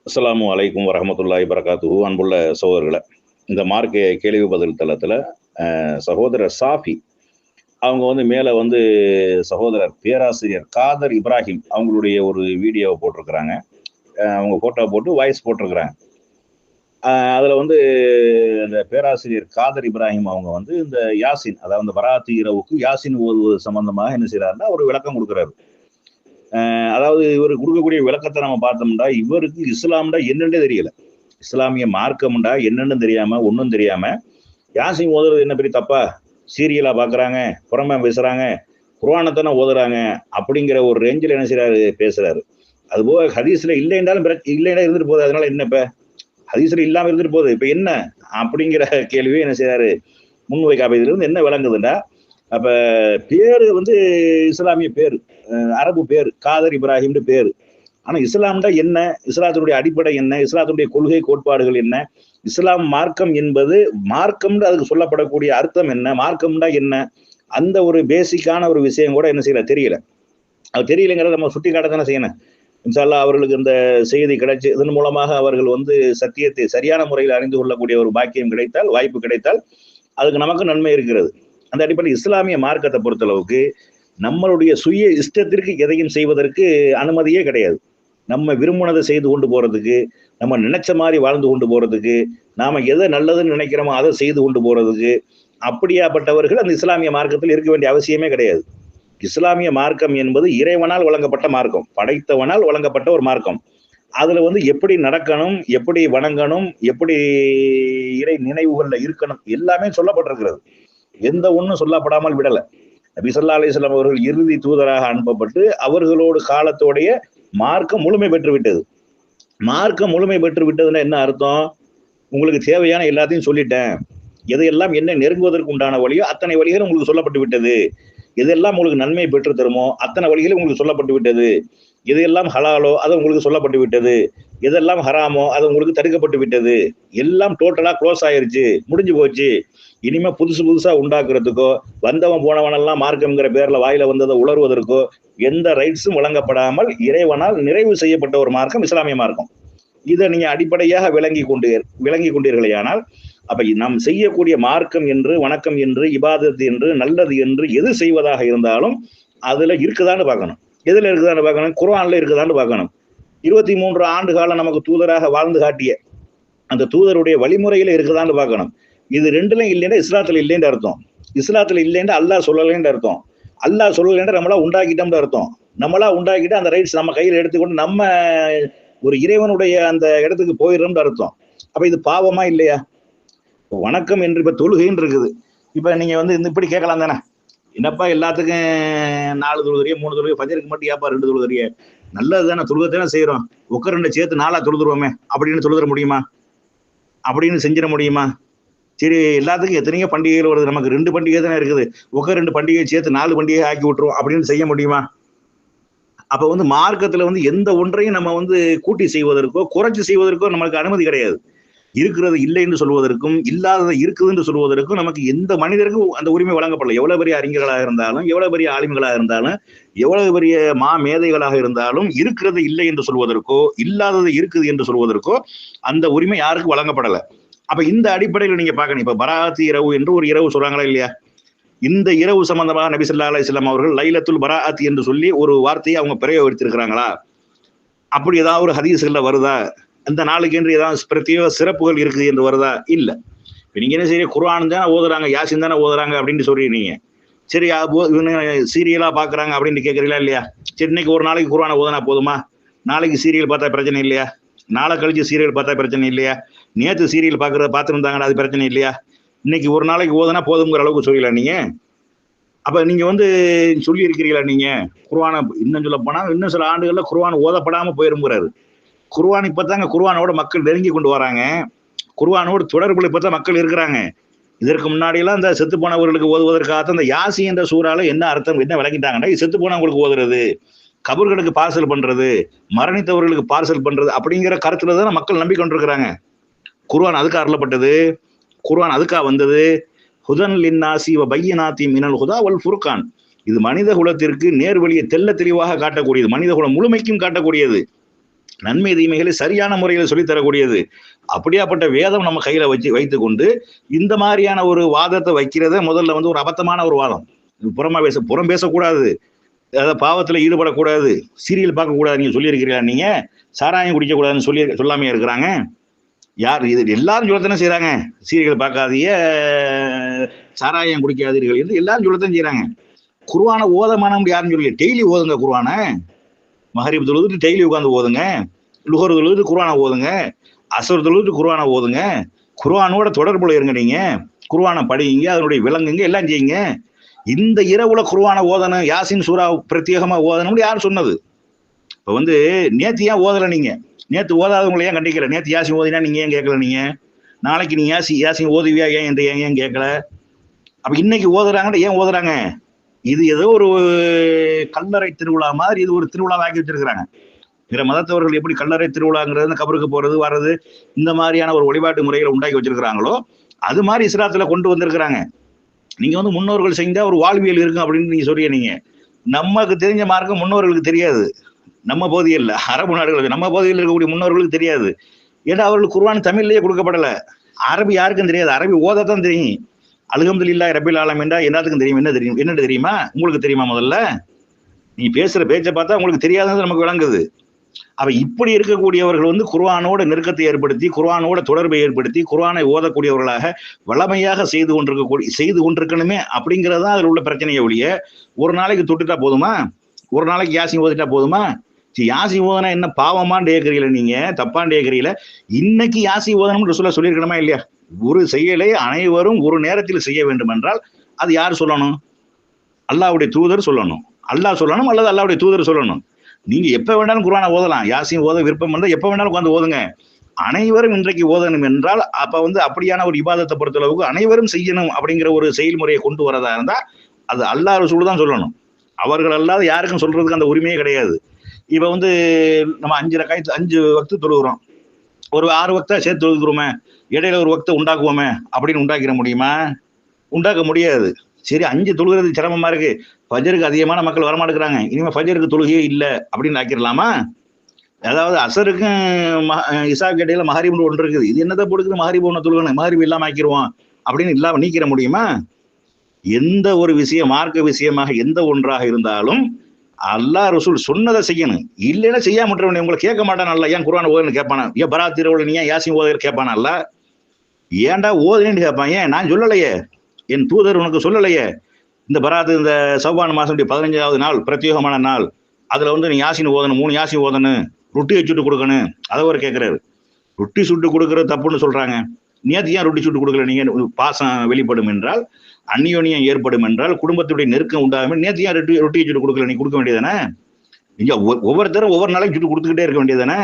அஸ்ஸலாமு அலைக்கும் வரஹ்மத்துல்லாஹி வரகாத்துஹு. அன்புள்ள சகோதரர்களை, இந்த மார்க்க கேள்வி பதில் தளத்தில் சகோதரர் சாஃபி அவங்க மேலே சகோதரர் பேராசிரியர் காதர் இப்ராஹிம் அவங்களுடைய ஒரு வீடியோவை போட்டிருக்கிறாங்க. அவங்க ஃபோட்டோ போட்டு வாய்ஸ் போட்டிருக்கிறாங்க. அதில் இந்த பேராசிரியர் காதர் இப்ராஹிம் அவங்க இந்த யாசின், அதாவது பராத்து இரவுக்கு யாசின் ஓதுவது சம்பந்தமாக என்ன செய்கிறாருன்னா ஒரு விளக்கம் கொடுக்குறாரு. அதாவது இவர் கொடுக்கக்கூடிய விளக்கத்தை நம்ம பார்த்தோம்னா, இவருக்கு இஸ்லாம்டா என்னன்னே தெரியல. இஸ்லாமிய மார்க்கம்டா என்னன்னு தெரியாம, ஒன்றும் தெரியாம யாசின் ஓதுறது என்ன பெரிய தப்பா, சீரியலா பாக்குறாங்க, புறமா பேசுறாங்க, குர்ஆனத்தானே ஓதுறாங்க அப்படிங்கிற ஒரு ரேஞ்சில் என்ன செய்யறாரு, பேசுறாரு. அதுபோக ஹதீஸ்ல இல்லைன்றாலும் இல்லைன்னா இருந்துட்டு போகுது, அதனால என்ன இப்ப ஹதீஸ்ல இல்லாம இருந்துட்டு போகுது, இப்ப என்ன அப்படிங்கிற கேள்வியை என்ன செய்யறாரு முன்வைக்க. இதுல இருந்து என்ன விளங்குதுன்னா, அப்ப பேரு இஸ்லாமிய பேரு, அரபு பேரு காதர் இப்ராஹிம்னு பேரு. ஆனா இஸ்லாம்டா என்ன, இஸ்லாத்தினுடைய அடிப்படை என்ன, இஸ்லாத்தினுடைய கொள்கை கோட்பாடுகள் என்ன, இஸ்லாம் மார்க்கம் என்பது மார்க்கம்னு அதுக்கு சொல்லப்படக்கூடிய அர்த்தம் என்ன, மார்க்கம்டா என்ன, அந்த ஒரு பேசிக்கான ஒரு விஷயம் கூட என்ன செய்யல, தெரியல. அது தெரியலைங்கிறத நம்ம சுட்டி காட்டத்தானே செய்யணும். இன்ஷா அல்லாஹ் அவர்களுக்கு இந்த செய்தி கிடைச்சு இதன் மூலமாக அவர்கள் சத்தியத்தை சரியான முறையில் அறிந்து கொள்ளக்கூடிய ஒரு பாக்கியம் கிடைத்தால், வாய்ப்பு கிடைத்தால் அதுக்கு நமக்கு நன்மை இருக்கிறது. அந்த அடிப்படையில் இஸ்லாமிய மார்க்கத்தை பொறுத்தளவுக்கு நம்மளுடைய சுய இஷ்டத்திற்கு எதையும் செய்வதற்கு அனுமதியே கிடையாது. நம்ம விரும்பினதை செய்து கொண்டு போறதுக்கு, நம்ம நினைச்ச மாதிரி வாழ்ந்து கொண்டு போறதுக்கு, நாம எதை நல்லதுன்னு நினைக்கிறோமோ அதை செய்து கொண்டு போறதுக்கு அப்படியாப்பட்டவர்கள் அந்த இஸ்லாமிய மார்க்கத்தில் இருக்க வேண்டிய அவசியமே கிடையாது. இஸ்லாமிய மார்க்கம் என்பது இறைவனால் வழங்கப்பட்ட மார்க்கம், படைத்தவனால் வழங்கப்பட்ட ஒரு மார்க்கம். அதுல எப்படி நடக்கணும், எப்படி வணங்கணும், எப்படி இறை நினைவுகள்ல இருக்கணும் எல்லாமே சொல்லப்பட்டிருக்கிறது. எந்த ஒன்றும் சொல்லப்படாமல் விடல. நபி ஸல்லல்லாஹு அலைஹி வஸல்லம் அவர்கள் இறுதி தூதராக அனுப்பப்பட்டு அவர்களோடு காலத்தோடைய மார்க்கம் முழுமை பெற்று விட்டது. மார்க்கம் முழுமை பெற்று விட்டதுன்னா என்ன அர்த்தம்? உங்களுக்கு தேவையான எல்லாத்தையும் சொல்லிட்டேன், எதையெல்லாம் என்ன நெருங்குவதற்கு உண்டான வழியோ அத்தனை வழிகளும் உங்களுக்கு சொல்லப்பட்டு விட்டது, எதெல்லாம் உங்களுக்கு நன்மை பெற்று தருமோ அத்தனை வழிகளும் உங்களுக்கு சொல்லப்பட்டு விட்டது, எதெல்லாம் ஹலாலோ அது உங்களுக்கு சொல்லப்பட்டு விட்டது, எதெல்லாம் ஹராமோ அது உங்களுக்கு தடுக்கப்பட்டு விட்டது, எல்லாம் டோட்டலா க்ளோஸ் ஆயிருச்சு, முடிஞ்சு போச்சு. இனிமே புதுசு புதுசா உண்டாக்குறதுக்கோ, வந்தவன் போனவனெல்லாம் மார்க்கம்ங்கிற பேர்ல வாயில வந்ததை உணர்வதற்கோ எந்த ரைட்ஸும் வழங்கப்படாமல் இறைவனால் நிறைவு செய்யப்பட்ட ஒரு மார்க்கம் இஸ்லாமிய மார்க்கம். இதை நீங்க அடிப்படையாக விளங்கி கொண்டீர்களேயானால், அப்ப நாம் செய்யக்கூடிய மார்க்கம் என்று, வணக்கம் என்று, இபாதத் என்று, நல்லது என்று எது செய்வதாக இருந்தாலும் அதுல இருக்குதான்னு பார்க்கணும். எதுல இருக்குதான்னு பார்க்கணும்? குர்ஆன்ல இருக்குதான்னு பார்க்கணும். 23 ஆண்டு காலம் நமக்கு தூதராக வாழ்ந்து காட்டிய அந்த தூதருடைய வழிமுறையில இருக்குதான்னு பார்க்கணும். இது ரெண்டுலையும் இல்லைன்னா இஸ்லாத்துல இல்லைன்னு அர்த்தம். இஸ்லாத்துல இல்லைன்னா அல்லாஹ் சொல்லலைன்னு அர்த்தம். அல்லாஹ் சொல்லலைன்னா நம்மளா உண்டாக்கிட்டோம்னு அர்த்தம். நம்மளா உண்டாக்கிட்டு அந்த ரைட்ஸ் நம்ம கையில் எடுத்துக்கொண்டு நம்ம ஒரு இறைவனுடைய அந்த இடத்துக்கு போயிடுறோம்னு அர்த்தம். அப்ப இது பாவமா இல்லையா? வணக்கம் என்று இப்ப தொழுகைன்னு இருக்குது. இப்ப நீங்க இப்படி கேட்கலாம் தானே, என்னப்பா எல்லாத்துக்கும் 4 தொழுதுறிய 3 தொழுகை, ஃபஜருக்கு மட்டும் ஏப்பா 2 தொழுதுறிய, நல்லது தானே, தொழுகத்தானே செய்யறோம், ஒக்க 2 சேர்த்து 4 தொழுதுருவோமே அப்படின்னு தொழுதுற முடியுமா? அப்படின்னு செஞ்சிட முடியுமா? சரி, எல்லாத்துக்கும் எத்தனையோ பண்டிகைகள் வருது, நமக்கு 2 பண்டிகை தானே இருக்குது, ஒக்க 2 பண்டிகையை சேர்த்து 4 பண்டிகை ஆக்கி விட்டுரும் அப்படின்னு செய்ய முடியுமா? அப்ப மார்க்கத்துல எந்த ஒன்றையும் நம்ம கூட்டி செய்வதற்கோ குறைச்சி செய்வதற்கோ நமக்கு அனுமதி கிடையாது. இருக்கிறது இல்லை என்று சொல்வதற்கும் இல்லாததை இருக்குது என்று சொல்வதற்கும் நமக்கு எந்த மனிதருக்கும் அந்த உரிமை வழங்கப்படல. எவ்வளவு பெரிய அறிஞர்களாக இருந்தாலும், எவ்வளவு பெரிய ஆலிம்களாக இருந்தாலும், எவ்வளவு பெரிய மேதைகளாக இருந்தாலும் இருக்கிறது இல்லை என்று சொல்வதற்கோ இல்லாதது இருக்குது என்று சொல்வதற்கோ அந்த உரிமை யாருக்கும் வழங்கப்படலை. அப்ப இந்த அடிப்படையில் நீங்க பார்க்கணும். இப்ப பராஅத் இரவு என்று ஒரு இரவு சொல்றாங்களா இல்லையா? இந்த இரவு சம்பந்தமாக நபி ஸல்லல்லாஹு அலைஹி வஸல்லம் அவர்கள் லைலத்துல் பராஅத் என்று சொல்லி ஒரு வார்த்தையை அவங்க பிரயோகித்திருக்கிறாங்களா? அப்படி ஏதாவது ஒரு ஹதீஸ்கள்ல வருதா? அந்த நாளுக்கு என்று ஏதாவது பிரத்யேக சிறப்புகள் இருக்குது என்று வருதா? இல்ல. இப்ப நீங்க என்ன செய்ய, குர்ஆன் தானே ஓதுறாங்க, யாசின் தானே ஓதுறாங்க அப்படின்னு சொல்றீங்க. சரி, சீரியலா பாக்குறாங்க அப்படின்னு கேட்கறீங்களா இல்லையா? சரி, இன்னைக்கு ஒரு நாளைக்கு குர்ஆனை ஓதுனா போதுமா? நாளைக்கு சீரியல் பார்த்தா பிரச்சனை இல்லையா? நாளை கழிச்சு சீரியல் பார்த்தா பிரச்சனை இல்லையா? நேற்று சீரியல் பார்த்துருந்தாங்கன்னா அது பிரச்சனை இல்லையா? இன்னைக்கு ஒரு நாளைக்கு ஓதுனா போதுங்கிற அளவுக்கு சொல்லல நீங்க. அப்ப நீங்க சொல்லி இருக்கிறீங்களா நீங்க குர்ஆனை? இன்னும் சொல்ல போனா இன்னும் சில ஆண்டுகள்ல குர்ஆன் ஓதப்படாம போயிருங்கிறாரு. குர்ஆன் இப்பதாங்க குர்ஆனோட மக்கள் நெருங்கி கொண்டு வராங்க. குர்ஆனோட தொடர்புல இப்பதான் மக்கள் இருக்கிறாங்க. இதற்கு முன்னாடி எல்லாம் இந்த செத்து போனவர்களுக்கு ஓதுவதற்காக இந்த யாசி என்ற சூறால என்ன அர்த்தம், என்ன விளக்கிட்டாங்கன்னா, செத்து போனவங்களுக்கு ஓதுறது, கபர்களுக்கு பார்சல் பண்றது, மரணித்தவர்களுக்கு பார்சல் பண்றது அப்படிங்கிற கருத்துல தான் மக்கள் நம்பிக்கொண்டிருக்கிறாங்க. குர்ஆன் அதுக்கு அருளப்பட்டது, குர்ஆன் அதுக்கா வந்தது. ஹுதன் லின்னாசி வ பையினாத்தி மினல் ஹுதா வல் ஃபுர்கான். இது மனித குலத்திற்கு நேர்வழியை தெல்ல தெளிவாக காட்டக்கூடியது, மனித குலம் முழுமைக்கும் காட்டக்கூடியது. நன்மை தீமைகளை சரியான முறையில் சொல்லித்தரக்கூடியது. அப்படியாப்பட்ட வேதம் நம்ம கையில வைத்துக் கொண்டு இந்த மாதிரியான ஒரு வாதத்தை வைக்கிறத முதல்ல வந்து ஒரு அபத்தமான ஒரு வாதம். புறம் பேசக்கூடாது, அதாவது பாவத்துல ஈடுபடக்கூடாது, சீரியல் பார்க்க கூடாது நீங்க சொல்லி இருக்கிறீங்களா? நீங்க சாராயம் குடிக்க கூடாதுன்னு சொல்லாமையா இருக்கிறாங்க? யார் இது? எல்லாரும் சொல்லத்தானே செய்யறாங்க. சீரியல் பார்க்காதீங்க, சாராயம் குடிக்காதீர்கள் என்று எல்லாரும் சொல்லத்தான் செய்யறாங்க. குர்ஆனை ஓதமானவங்க யாருன்னு சொல்லி டெய்லி ஓதுங்க. குர்ஆனை மகரிப் தொழுதுட்டு டெய்லி உட்காந்து ஓதுங்க. லுஹர் தொழுது குர்ஆனை ஓதுங்க. அஸ்ர் தொழுது குர்ஆனை ஓதுங்க. குர்ஆனோட தொடர்புல இருங்க. நீங்க குர்ஆனை படிங்க, அதனுடைய விளங்குங்க, எல்லாம் செய்யுங்க. இந்த இரவுல குர்ஆனை ஓதணும், யாசின் சூரா பிரத்யேகமா ஓதணும்னு யார் சொன்னது? இப்ப வந்து நேத்து ஏன் ஓதல? நீங்க நேத்து ஓதாதவங்களை ஏன் கண்டிக்கல? நேத்து யாசின் ஓதினா நீங்க ஏன் கேட்கல? நீங்க நாளைக்கு நீங்க யாசின் ஓதுவியா ஏன் என்று ஏன் கேட்கல? அப்ப இன்னைக்கு ஓதுறாங்கன்னு ஏன் ஓதுறாங்க? இது ஏதோ ஒரு கல்லறை திருவிழா மாதிரி இது ஒரு திருவிழா ஆக்கி வச்சிருக்கிறாங்க. பிற மதத்தவர்கள் எப்படி கல்லறை திருவிழாங்கிறது, கபருக்கு போறது வர்றது, இந்த மாதிரியான ஒரு வழிபாட்டு முறைகளை உண்டாக்கி வச்சிருக்கிறாங்களோ அது மாதிரி இஸ்லாத்துல கொண்டு வந்திருக்கிறாங்க. நீங்க வந்து முன்னோர்கள் செஞ்சா ஒரு வாழ்வியல் இருக்கும் அப்படின்னு நீங்க சொல்றீங்க. நீங்க நமக்கு தெரிஞ்ச மார்க்கம் முன்னோர்களுக்கு தெரியாது. நம்ம பகுதியில் அரபு நாடுகளுக்கு, நம்ம பகுதியில் இருக்கக்கூடிய முன்னோர்களுக்கு தெரியாது. ஏன்னா அவர்களுக்கு குர்ஆன் தமிழ்லயே கொடுக்கப்படல. அரபி யாருக்கும் தெரியாது. அரபி ஓதத்தான் தெரியும். அல்ஹம்துலில்லாஹி ரப்பில் ஆலமீன் எல்லாத்துக்கும் தெரியும். என்ன தெரியுமா? உங்களுக்கு தெரியுமா? முதல்ல நீ பேசுற பேச்சை பார்த்தா உங்களுக்கு தெரியாதது நமக்கு விளங்குது. அப்ப இப்படி இருக்கக்கூடியவர்கள் வந்து குர்ஆனோட நெருக்கத்தை ஏற்படுத்தி, குர்ஆனோட தொடர்பை ஏற்படுத்தி, குர்ஆனை ஓதக்கூடியவர்களாக வளமையாக செய்து கொண்டிருக்கணுமே அப்படிங்கறதுதான் அதுல உள்ள பிரச்சனையை ஒழிய, ஒரு நாளைக்கு தொட்டுட்டா போதுமா? ஒரு நாளைக்கு யாசின் ஓதிட்டா போதுமா? யாசின் ஓதனா என்ன பாவமான்னு கேட்கறீங்களா? நீங்க தப்பான்னு கேட்கறீங்களா? இன்னைக்கு யாசின் ஓதணும்னு ரசூலுல்லாஹ் சொல்லியிருக்கணுமா இல்லையா? ஒரு செயலை அனைவரும் ஒரு நேரத்தில் செய்ய வேண்டும் என்றால் அது யார் சொல்லணும்? அல்லாஹ்வுடைய தூதர் சொல்லணும். அல்லாஹ் சொல்லணும் அல்லது அல்லாஹ்வுடைய தூதர் சொல்லணும். நீங்க எப்ப வேணாலும் குர்ஆனை ஓதலாம். யாசின் ஓத விருப்பம் இருந்தா எப்ப வேணாலும் உட்கார்ந்து ஓதுங்க. அனைவரும் இன்றைக்கு ஓதணும் என்றால் அப்ப வந்து அப்படியான ஒரு இபாதத்தை பொறுத்தளவுக்கு அனைவரும் செய்யணும் அப்படிங்கிற ஒரு செயல்முறையை கொண்டு வரதா இருந்தா அது அல்லாஹ் ரசூல் தான் சொல்லணும். அவர்கள் அல்லாத யாருக்கும் சொல்றதுக்கு அந்த உரிமையே கிடையாது. இப்ப வந்து நம்ம 5 வக்து தொழுகிறோம். ஒரு 6 வக்தா சேர்த்து தொழுகிறோமே, இடையில ஒரு வக்தை உண்டாக்குவோமே அப்படின்னு உண்டாக்கிட முடியுமா? உண்டாக்க முடியாது. சரி, 5 தொழுகிறது சிரமமா இருக்கு, ஃபஜருக்கு அதிகமான மக்கள் வரமாட்டேங்கிறாங்க, இனிமே ஃபஜருக்கு தொழுகையே இல்லை அப்படின்னு ஆக்கிடலாமா? அதாவது அசருக்கும் இசாக்கு இடையில மகரிப் ஒன்று இருக்குது. இது என்னதை போடுக்குது? மகரிப் ஒன்று தொழுகணும், மகரிப் இல்லாம ஆக்கிடுவோம் அப்படின்னு இல்லாம நீக்கிற முடியுமா? எந்த ஒரு விஷயம், மார்க்க விஷயமாக எந்த ஒன்றாக இருந்தாலும் அல்லாஹ் ரசூல் சொன்னதை செய்யணும். இல்லைன்னா செய்யாம விட்டுறவனே. உங்களை கேட்க மாட்டான். அல்ல ஏன் குர்ஆன் ஓதுன்னு கேட்பானா? ஏன் பராத் இரவுல நீ ஏன் யாசின் ஓதுன்னு கேட்பானா? அல்ல ஏன்டா ஓதுன்னு கேட்பான். ஏன் நான் சொல்லலையே, என் தூதர் உனக்கு சொல்லலையே, இந்த பராத் இந்த சவ்வான் மாசம் 15வது நாள் பிரத்யேகமான நாள், அதுல வந்து நீ யாசின் ஓதணும், 3 யாசின் ஓதணும், ரொட்டியை சுட்டு கொடுக்கணும். அதை ஒரு கேட்கிறாரு. ரொட்டி சுட்டு கொடுக்கறது தப்புன்னு சொல்றாங்க. நேற்று ஏன் ரொட்டி சுட்டு கொடுக்கல? நீங்க பாசம் வெளிப்படும் என்றால், அந்நியோனியம் ஏற்படும் என்றால், குடும்பத்துடைய நெருக்கம் உண்டாகும். நேற்று ஏன் ரொட்டியை சுட்டு கொடுக்கல? நீ கொடுக்க வேண்டியதானே? நீங்க ஒவ்வொருத்தரும் ஒவ்வொரு நாளைக்கு சுட்டு கொடுத்துக்கிட்டே இருக்க வேண்டியதானே?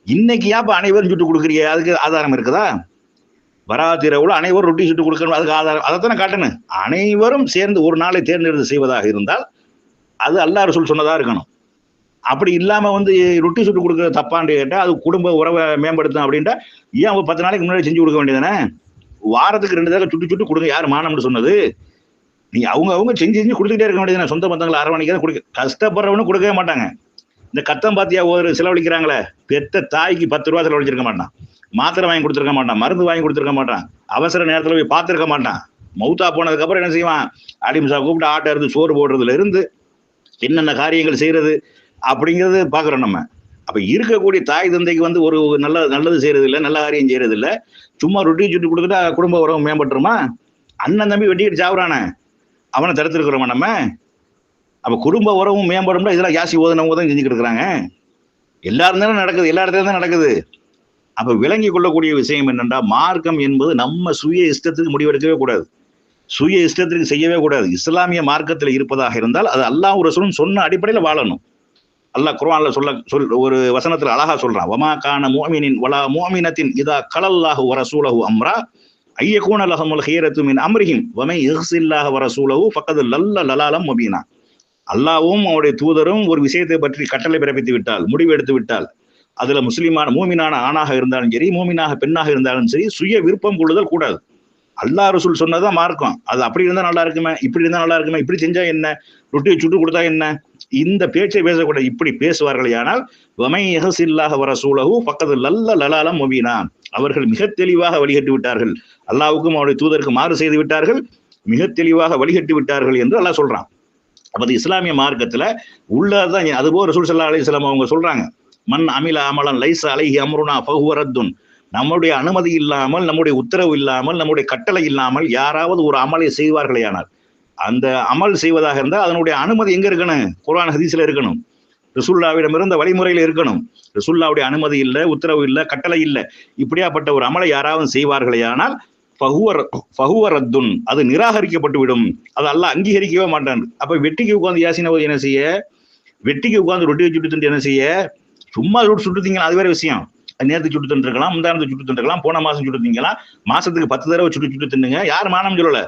இன்னைக்கு ஏன் அனைவரும் சுட்டு கொடுக்குறீங்க? அதுக்கு ஆதாரம் இருக்குதா? பராத் இரவுல அனைவரும் ரொட்டி சுட்டு கொடுக்கணும், அதுக்கு ஆதாரம் அதைத்தானே காட்டணும். அனைவரும் சேர்ந்து ஒரு நாளை தேர்ந்தெடுத்து செய்வதாக இருந்தால் அது அல்லாஹ் ரசூல் சொன்னதா இருக்கணும். அப்படி இல்லாம வந்து ரொட்டி சுட்டு கொடுக்கறது தப்பான்னு கேட்டா, அது குடும்ப உறவை மேம்படுத்தும் அப்படின்ட்டா ஏன் அவங்க 10 நாளைக்கு முன்னாடி செஞ்சு கொடுக்க வேண்டியதானே? வாரத்துக்கு 2 தடவை சுட்டு சுட்டு கொடுங்க. யார் மானம்னு சொன்னது? நீ அவங்க செஞ்சு கொடுத்துக்கிட்டே இருக்க வேண்டியதானே? சொந்த பந்தங்களை அரவணைக்க கொடுக்க, கஷ்டப்படுறவனு கொடுக்கவே மாட்டாங்க. இந்த கத்தம் பாத்தியா ஒரு செலவழிக்கிறாங்களே, பெத்த தாய்க்கு 10 ரூபா செலவழிச்சிருக்க மாட்டான், மாத்திரை வாங்கி கொடுத்துருக்க மாட்டான், மருந்து வாங்கி கொடுத்துருக்க மாட்டான், அவசர நேரத்துல போய் பார்த்துருக்க மாட்டான். மௌத்தா போனதுக்கு அப்புறம் என்ன செய்வான்? அடிமுசா கூப்பிட்டு ஆட்டை இருந்து சோறு போடுறதுல இருந்து என்னென்ன காரியங்கள் செய்யறது அப்படிங்கிறது பாக்குறோம் நம்ம. அப்ப இருக்கக்கூடிய தாய் தந்தைக்கு வந்து ஒரு நல்லது செய்யறது இல்லை, நல்ல காரியம் செய்யறது இல்லை. சும்மா ரொட்டி சுட்டு கொடுத்துட்டா குடும்ப உறவு மேம்பட்டுருமா? அண்ணன் தம்பி வெட்டிக்கிட்டு சாப்பிடானே, அவனை தடுத்துருக்கிறோமா நம்ம? அப்ப குடும்ப உறவும் மேம்படும்னா இதெல்லாம் யாசி ஓதனவங்க தான் செஞ்சுக்கிட்டு இருக்கிறாங்க. எல்லாரும் தானே நடக்குது, எல்லா இடத்துல தான் நடக்குது. அப்ப விளங்கி கொள்ளக்கூடிய விஷயம் என்னென்றா, மார்க்கம் என்பது நம்ம சுய இஷ்டத்துக்கு முடிவெடுக்கவே கூடாது, சுய இஷ்டத்திற்கு செய்யவே கூடாது. இஸ்லாமிய மார்க்கத்தில் இருப்பதாக இருந்தால் அது அல்லாஹ் ரசூலும் சொன்ன அடிப்படையில் வாழணும். அல்லாஹ் குர்ஆன்ல ஒரு வசனத்துல அழகா சொல்றான், வமா கான முஃமினின் வலா முஃமினத்தின் இதா கலல்லாஹு வ ரசூலஹு அம்ரா ஐயகூன லஹுல் ஹியரத்து மின் அம்ரிஹிம் வமை யஹ்சில்லாஹ வ ரசூலஹு ஃபக்கத் லலாலம் முபீனா. அல்லாஹ்வும் அவருடைய தூதரும் ஒரு விஷயத்தை பற்றி கட்டளை பிறப்பித்து விட்டால், முடிவு எடுத்து விட்டால், அதுல முஸ்லிமான மூமினான ஆணாக இருந்தாலும் சரி, மூமினாக பெண்ணாக இருந்தாலும் சரி, சுய விருப்பம் கொள்ளுதல் கூடாது. அல்லாஹ் ரசூல் சொன்னதான் மார்க்கம். அது அப்படி இருந்தா நல்லா இருக்குமே, இப்படி இருந்தா நல்லா இருக்குமே, இப்படி செஞ்சா என்ன, ரொட்டியை சுட்டு கொடுத்தா என்ன, இந்த பேச்சை பேசக்கூடாது. இப்படி பேசுவார்களே ஆனால் வமை யஹசில்லாஹ வரசூலஹு ஃபக்கது லலாலம் முபீனா, அவர்கள் மிக தெளிவாக வழிகட்டி விட்டார்கள், அல்லாஹ்வுக்கும் அவருடைய தூதருக்கு மாறு செய்து விட்டார்கள், மிக தெளிவாக வழிகட்டி விட்டார்கள் என்று அல்லாஹ் சொல்றான். அப்ப இஸ்லாமிய மார்க்கத்துல உள்ளதான். அதுபோல் ரசூல் ஸல்லல்லாஹு அலைஹி வஸல்லம் அவங்க சொல்றாங்க, மன் அமில அமலன் லைஸ அலைஹி அம்ருனா ஃபஹுவ ரத்துன், நம்முடைய அனுமதி இல்லாமல், நம்முடைய உத்தரவு இல்லாமல், நம்முடைய கட்டளை இல்லாமல் யாராவது ஒரு அமலை செய்வார்களேயானால், அந்த அமல் செய்வதாக இருந்தால் அதனுடைய அனுமதி எங்க இருக்கணும்? குர்ஆன் ஹதீஸ்ல இருக்கணும், ரசூலுல்லாஹ்விடம் இருந்த வழிமுறையில இருக்கணும். ரசூலுல்லாஹ்வுடைய அனுமதி இல்லை, உத்தரவு இல்லை, கட்டளை இல்லை, இப்படியாப்பட்ட ஒரு அமலை யாராவது செய்வார்களேயானால் ஃபஹுவ ரத்துன், அது நிராகரிக்கப்பட்டு விடும், அது அல்லாஹ் அங்கீகரிக்கவே மாட்டான். அப்ப வெட்டிக்கு உட்கார்ந்து யாசின என்ன செய்ய, வெட்டிக்கு உட்கார்ந்து ரொட்டியை சுட்டு தின்று என்ன செய்ய, சும்மா சுட்டு திங்கலாம், அது வேற விஷயம். நேரத்துக்கு சுட்டு தின்றுக்கலாம், முந்தானத்துக்கு சுட்டு தின்றுக்கலாம், போன மாசம் சுட்டு திங்கலாம், மாசத்துக்கு 10 தடவை சுட்டு தின்னுங்க, யார் மானம் சொல்லல,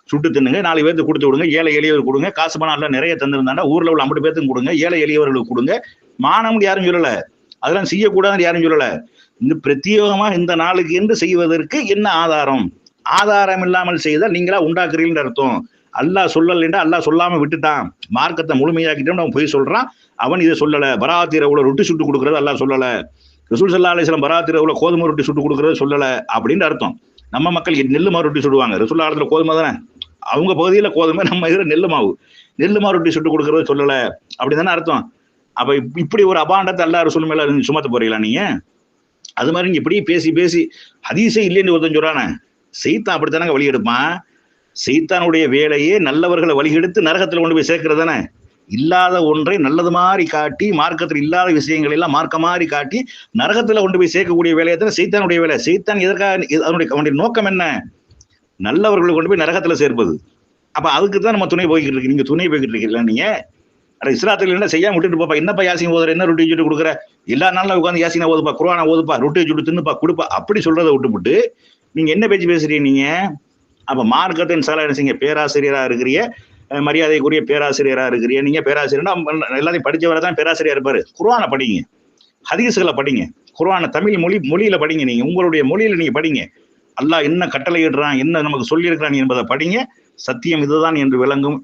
சுட்டு தின்னுங்க, 4 பேருக்கு கொடுத்து விடுங்க, ஏழை எளியவர் கொடுங்க, காசு பணம் எல்லாம் நிறைய தந்திருந்தாண்டா ஊர்ல உள்ள 50 பேருக்கு கொடுங்க, ஏழை எளியவர்களுக்கு கொடுங்க, மானம் யாரும் சொல்லல, அதெல்லாம் செய்யக்கூடாதுன்னு யாரும் சொல்லல. இந்த பிரத்யேகமா இந்த நாளுக்கு என்று செய்வதற்கு என்ன ஆதாரம்? ஆதாரம் இல்லாமல் செய்தால் நீங்களா உண்டாக்குறீங்கன்னு அர்த்தம். அல்லாஹ் சொல்லலைன்றா அல்லாஹ் சொல்லாம விட்டுட்டான், மார்க்கத்தை முழுமையாக்கிட்டோம், அவன் போய் சொல்றான், அவன் இதை சொல்லல. பராத் இரவுல ரொட்டி சுட்டு கொடுக்கறது அல்லாஹ் சொல்லல, ரசூல் ஸல்லல்லாஹு அலைஹி வஸல்லம் பராத் இரவுல கோதுமை ரொட்டி சுட்டு கொடுக்கறது சொல்லல அப்படின்னு அர்த்தம். நம்ம மக்கள் நெல்லு மாவு ரொட்டி சுடுவாங்க, ரசூலுல்லாஹ் காலத்துல கோதுமை தானே, அவங்க பகுதியில கோதுமை, நம்ம இதுல நெல்லு மாவு ரொட்டி சுட்டு கொடுக்கறது சொல்லல அப்படிதானே அர்த்தம். அப்ப இப்படி ஒரு அபாண்டத்தை அல்லாஹ் ரசூல் மேல சுமத்த போறீங்களா நீங்க? அது மாதிரி நீங்க இப்படி பேசி பேசி ஹதீஸே இல்லைன்னு ஒருத்தன் சொல்றானே, சைத்தான் அப்படித்தானங்க வழி எடுப்பான். சைத்தானுடைய வேலையே நல்லவர்களை வழிகெடுத்து நரகத்துல கொண்டு போய் சேர்க்கிறது தானே. இல்லாத ஒன்றை நல்லது மாதிரி காட்டி, மார்க்கத்தில் இல்லாத விஷயங்கள் எல்லாம் மார்க்க மாதிரி காட்டி நரகத்துல கொண்டு போய் சேர்க்கக்கூடிய வேலையை தான் சைத்தானுடைய வேலை. சைத்தான் எதற்காக, அவனுடைய நோக்கம் என்ன? நல்லவர்களை கொண்டு போய் நரகத்துல சேர்ப்பது. அப்ப அதுக்கு தான் நம்ம துணை போய்கிட்டு இருக்கு. நீங்க துணை போய்கிட்டு இருக்கீங்களா? நீங்க இஸ்லாத்துல என்ன செய்யாம விட்டுட்டு போப்பா, என்னப்பா யாசின் ஓதுற, என்ன ரொட்டி சுட்டு கொடுக்குற, எல்லா நாளும் உட்காந்து யாசினா ஓதுப்பா, குர்ஆனை ஓதுப்பா, ரொட்டியை சுட்டு தின்னுப்பா கொடுப்பா, அப்படி சொல்றதை விட்டுவிட்டு நீங்க என்ன பேச்சு பேசுறீங்க நீங்க? அப்ப மார்க்கத்தின் சால என்ன செய்யுங்க, பேராசிரியரா இருக்கிறீங்க, மரியாதைக்குரிய பேராசிரியரா இருக்கிறீங்க. நீங்க பேராசிரியர்னா எல்லாத்தையும் படிச்சவரை தான் பேராசிரியர் இருப்பாரு. குர்ஆனை படிங்க, ஹதீஸ்களை படிங்க, குர்ஆனை தமிழ் மொழியில படிங்க, நீங்க உங்களுடைய மொழியில நீங்க படிங்க. அல்லாஹ் என்ன கட்டளையிடுறான், என்ன நமக்கு சொல்லியிருக்கிறான் என்பதை படிங்க. சத்தியம் இதுதான் என்று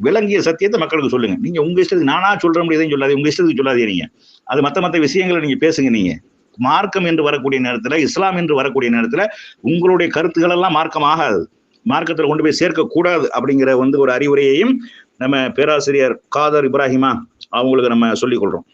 விளங்கிய சத்தியத்தை மக்களுக்கு சொல்லுங்க. நீங்க உங்க இஷ்டத்துக்கு நானா சொல்ற முடியாதுன்னு சொல்லாதீங்க, உங்க இஷ்டத்துக்கு சொல்லாதீங்க. அது மற்ற விஷயங்களை நீங்க பேசுங்க. நீங்க மார்க்கம் என்று வரக்கூடிய நேரத்துல, இஸ்லாம் என்று வரக்கூடிய நேரத்துல உங்களுடைய கருத்துக்கள் எல்லாம் மார்க்கம் ஆகாது, மார்க்கத்துல கொண்டு போய் சேர்க்க கூடாது அப்படிங்கிற ஒரு அறிவுரையையும் நம்ம பேராசிரியர் காதர் இப்ராஹிமா அவங்களுக்கு நம்ம சொல்லிக் கொள்றோம்.